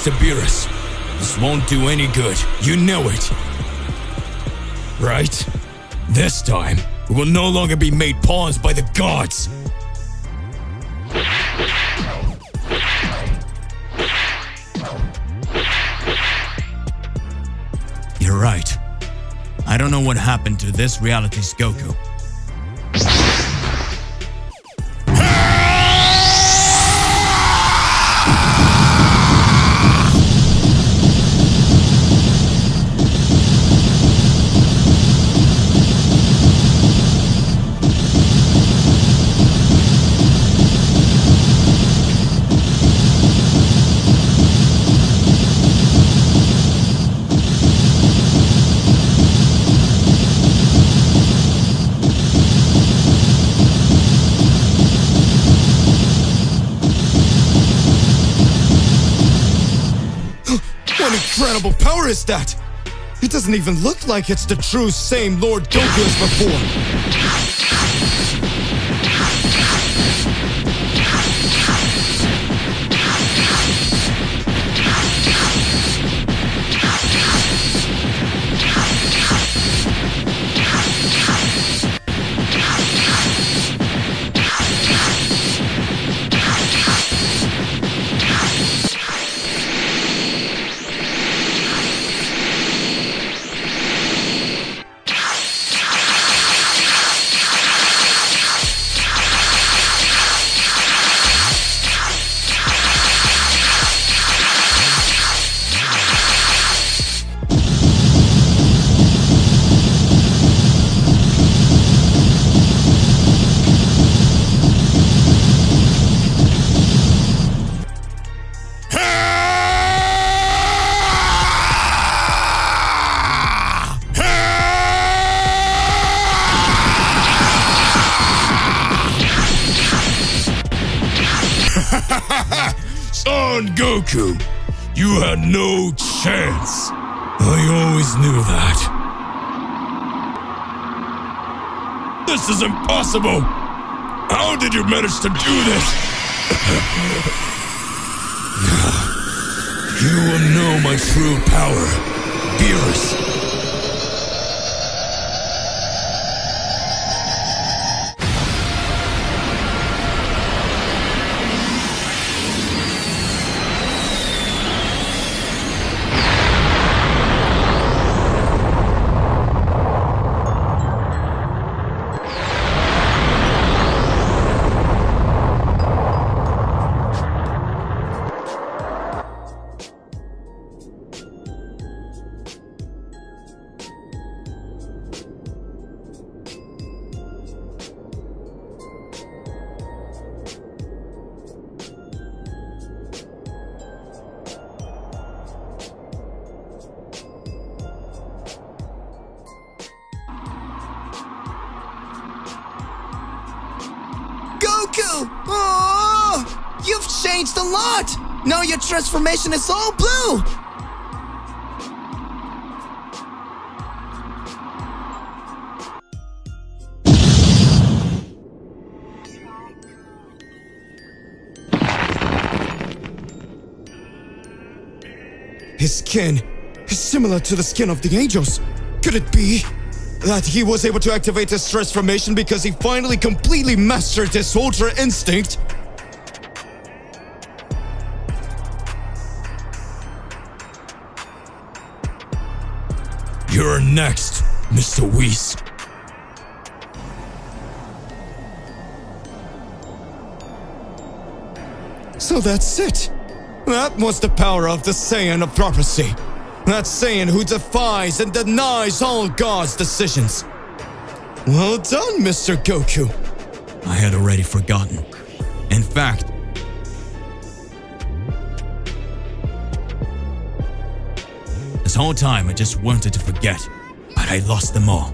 Mr. Beerus. This won't do any good. You know it. Right? This time, we will no longer be made pawns by the gods. You're right. I don't know what happened to this reality's Goku. What incredible power is that? It doesn't even look like it's the true same Lord Goku as before. Son Goku, you had no chance. I always knew that. This is impossible. How did you manage to do this? You will know my true power, Beerus. Goku! Oh, you've changed a lot! Now your transformation is all blue! His skin is similar to the skin of the angels. Could it be that he was able to activate his transformation because he finally completely mastered his ultra instinct? You're next, Mr. Whis. So that's it. That was the power of the Saiyan of prophecy. That Saiyan who defies and denies all God's decisions. Well done, Mr. Goku. I had already forgotten. In fact, this whole time I just wanted to forget, but I lost them all.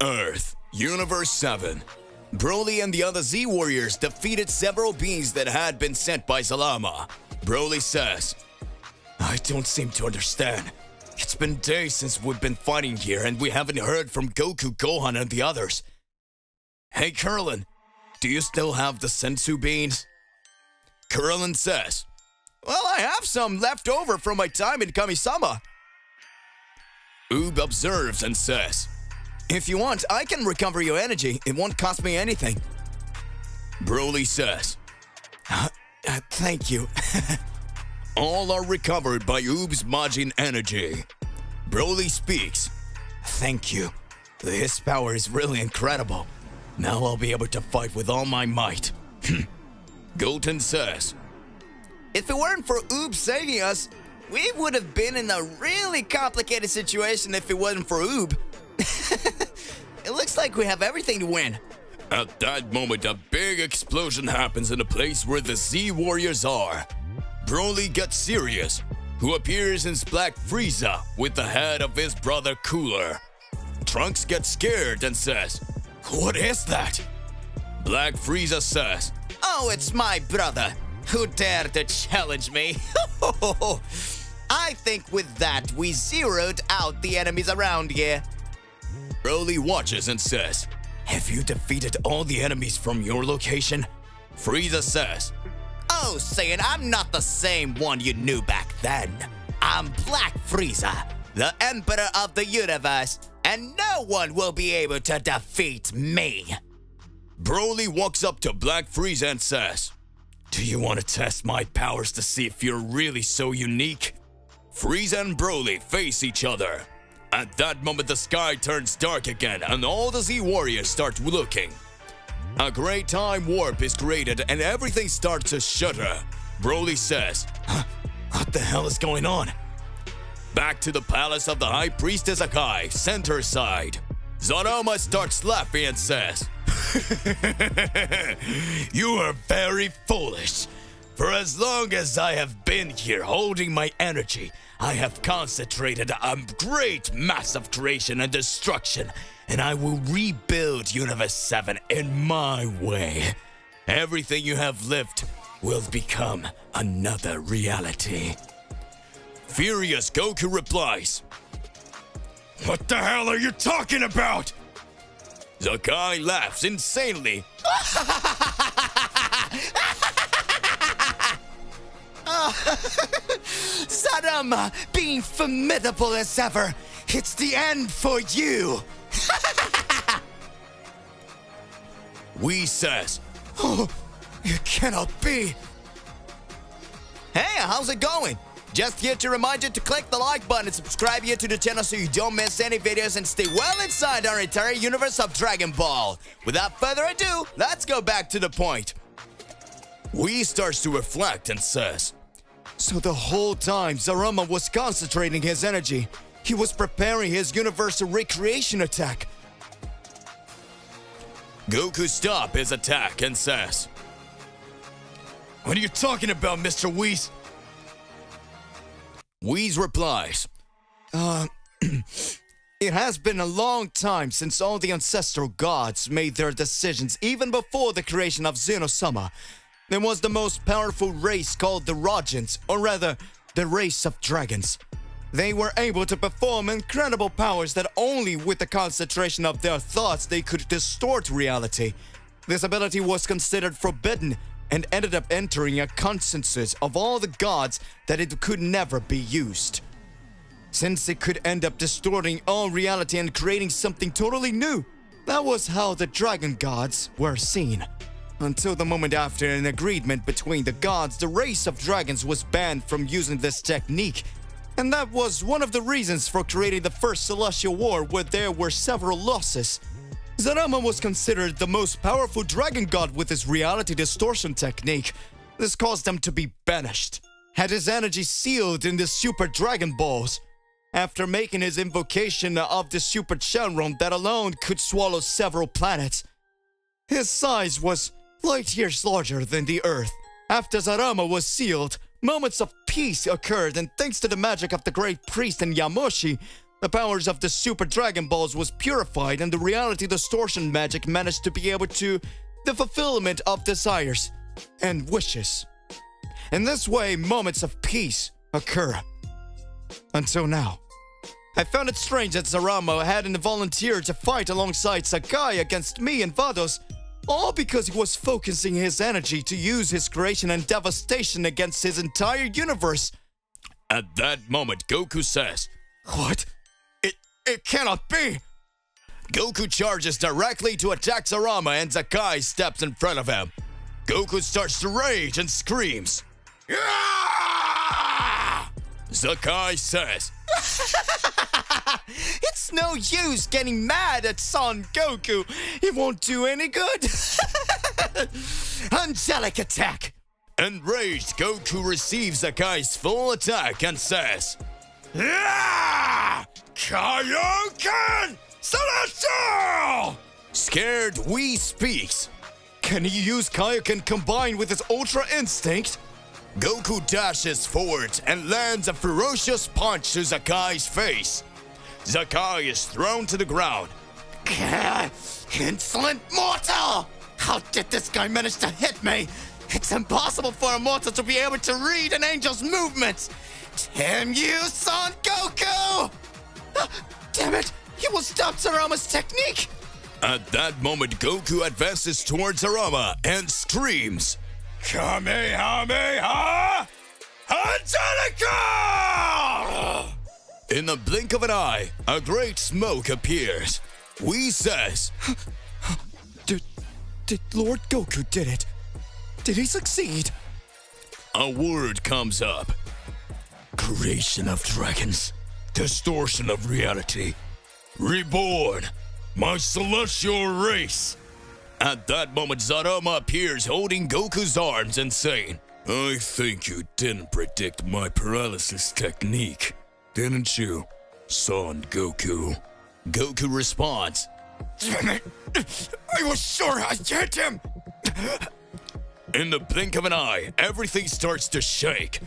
Earth, Universe 7. Broly and the other Z Warriors defeated several beings that had been sent by Zalama. Broly says, I don't seem to understand. It's been days since we've been fighting here and we haven't heard from Goku, Gohan, and the others. Hey Krillin, do you still have the sensu beans? Krillin says, well, I have some left over from my time in Kami-sama. Oob observes and says, if you want, I can recover your energy. It won't cost me anything. Broly says, thank you. All are recovered by Oob's Majin energy. Broly speaks, thank you. This power is really incredible. Now I'll be able to fight with all my might. Goten says, if it weren't for Oob saving us, we would have been in a really complicated situation if it wasn't for Oob. It looks like we have everything to win. At that moment, a big explosion happens in the place where the Z Warriors are. Broly gets serious, who appears in Black Frieza with the head of his brother Cooler. Trunks gets scared and says, what is that? Black Frieza says, oh, it's my brother. Who dared to challenge me? I think with that, we zeroed out the enemies around here. Broly watches and says, have you defeated all the enemies from your location? Frieza says, oh, Saiyan, I'm not the same one you knew back then. I'm Black Frieza, the Emperor of the Universe, and no one will be able to defeat me. Broly walks up to Black Frieza and says, do you want to test my powers to see if you're really so unique? Frieza and Broly face each other. At that moment, the sky turns dark again and all the Z Warriors start looking. A great time warp is created and everything starts to shudder. Broly says, what the hell is going on? Back to the palace of the High Priestess Akai, center side. Zarama starts laughing and says, you are very foolish. For as long as I have been here holding my energy, I have concentrated a great mass of creation and destruction, and I will rebuild Universe 7 in my way. Everything you have lived will become another reality. Furious Goku replies, what the hell are you talking about? The guy laughs insanely. Sadama, being formidable as ever, it's the end for you. Whis says, oh, it cannot be. Hey, how's it going? Just here to remind you to click the like button and subscribe here to the channel so you don't miss any videos and stay well inside our entire universe of Dragon Ball. Without further ado, let's go back to the point. Whis starts to reflect and says, so the whole time Zarama was concentrating his energy. He was preparing his universal recreation attack. Goku stops his attack and says, what are you talking about, Mr. Whis? Whis replies, it has been a long time since all the ancestral gods made their decisions even before the creation of Xeno-sama. There was the most powerful race called the Rogans, or rather, the race of dragons. They were able to perform incredible powers that only with the concentration of their thoughts they could distort reality. This ability was considered forbidden and ended up entering a consensus of all the gods that it could never be used. Since it could end up distorting all reality and creating something totally new, that was how the dragon gods were seen. Until the moment after an agreement between the gods, the race of dragons was banned from using this technique. And that was one of the reasons for creating the first Celestial War, where there were several losses. Zarama was considered the most powerful dragon god with his reality distortion technique. This caused him to be banished, had his energy sealed in the Super Dragon Balls. After making his invocation of the Super Shenron that alone could swallow several planets, his size was light years larger than the Earth. After Zarama was sealed, moments of peace occurred, and thanks to the magic of the great priest and Yamoshi, The powers of the Super Dragonballs was purified and the reality distortion magic managed to be able to the fulfillment of desires and wishes. In this way, moments of peace occur. Until now. I found it strange that Zarama hadn't volunteered to fight alongside Sakai against me and Vados, all because he was focusing his energy to use his creation and devastation against his entire universe. At that moment, Goku says, "What? It cannot be!" Goku charges directly to attack Zarama and Sakai steps in front of him. Goku starts to rage and screams. "Ah!" Sakai says, "It's no use getting mad at Son Goku. It won't do any good." Angelic attack. Enraged, Goku receives Sakai's full attack and says, "Ah! Kaioken Celestial!" Scared, Whis speaks. Can he use Kaioken combined with his Ultra Instinct? Goku dashes forward and lands a ferocious punch to Sakai's face. Sakai is thrown to the ground. Insolent mortal! How did this guy manage to hit me? It's impossible for a mortal to be able to read an angel's movements. Damn you, Son Goku! Damn it! He will stop Zarama's technique! At that moment, Goku advances towards Zarama and screams, "Kamehameha! Angelica!" In the blink of an eye, a great smoke appears. Whis says, Did Lord Goku did it? Did he succeed? A word comes up. Creation of dragons. Distortion of reality. Reborn. My celestial race. At that moment, Zarama appears holding Goku's arms and saying, "I think you didn't predict my paralysis technique, didn't you, Son Goku?" Goku responds, Damn it! I was sure I hit him! In the blink of an eye, everything starts to shake.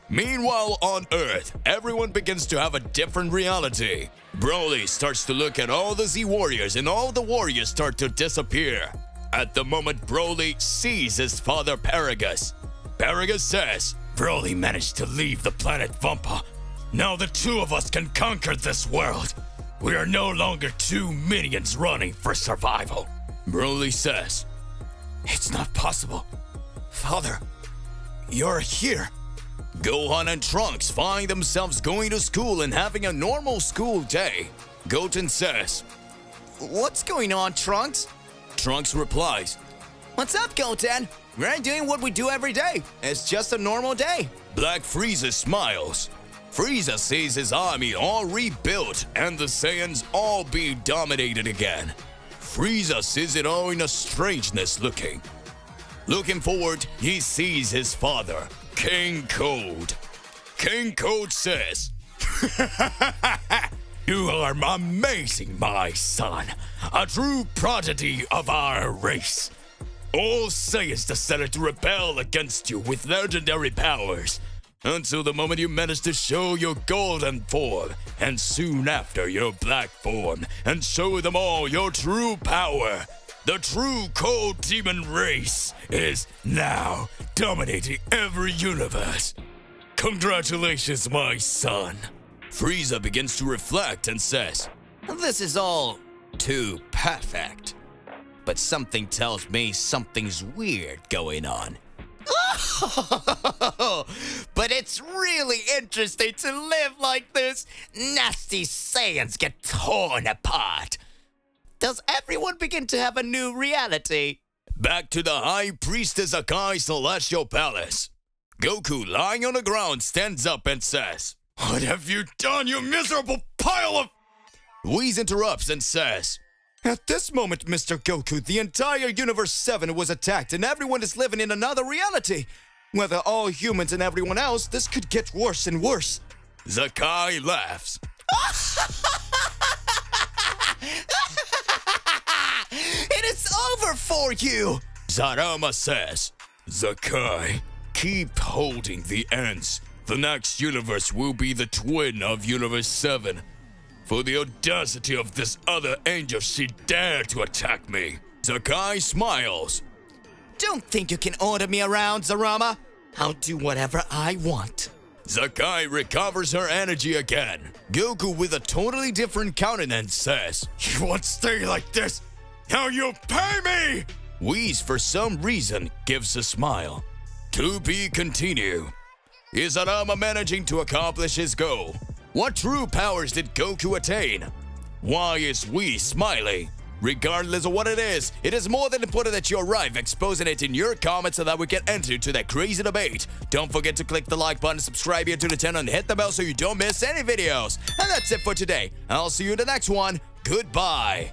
Meanwhile, on Earth, everyone begins to have a different reality. Broly starts to look at all the Z warriors and all the warriors start to disappear. At the moment, Broly sees his father Paragus. Paragus says, "Broly managed to leave the planet Vampa. Now the two of us can conquer this world. We are no longer two minions running for survival." Broly says, It's not possible. Father, you're here. Gohan and Trunks find themselves going to school and having a normal school day. Goten says, What's going on, Trunks? Trunks replies, What's up, Goten? We're doing what we do every day. It's just a normal day. Black Frieza smiles. Frieza sees his army all rebuilt and the Saiyans all be dominated again. Frieza sees it all in a strangeness looking. Looking forward, he sees his father, King Cold. King Cold says, "You are amazing, my son. A true prodigy of our race. All Saiyans decided to rebel against you with legendary powers, until the moment you managed to show your golden form, and soon after your black form, and show them all your true power. The true cold demon race is now dominating every universe. Congratulations, my son." Frieza begins to reflect and says, This is all too perfect. But something tells me something's weird going on. But it's really interesting to live like this. Nasty Saiyans get torn apart. Does everyone begin to have a new reality? Back to the High Priestess Akai's Celestial Palace. Goku, lying on the ground, stands up and says, "What have you done, you miserable pile of—" Whis interrupts and says, At this moment, Mr. Goku, the entire Universe 7 was attacked and everyone is living in another reality. Whether all humans and everyone else, this could get worse and worse. Sakai laughs. It is over for you! Zarama says, "Sakai, keep holding the ends. The next universe will be the twin of Universe 7. For the audacity of this other angel, she dared to attack me. Zakai smiles. Don't think you can order me around, Zarama. I'll do whatever I want. Zakai recovers her energy again. Goku, with a totally different countenance, says, "You won't stay like this. Now you pay me!" Whis, for some reason, gives a smile. To be continued. Is Arama managing to accomplish his goal? What true powers did Goku attain? Why is Whis smiling? Regardless of what it is more than important that you arrive exposing it in your comments so that we can enter to that crazy debate. Don't forget to click the like button, subscribe here to the channel, and hit the bell so you don't miss any videos. And that's it for today. I'll see you in the next one. Goodbye.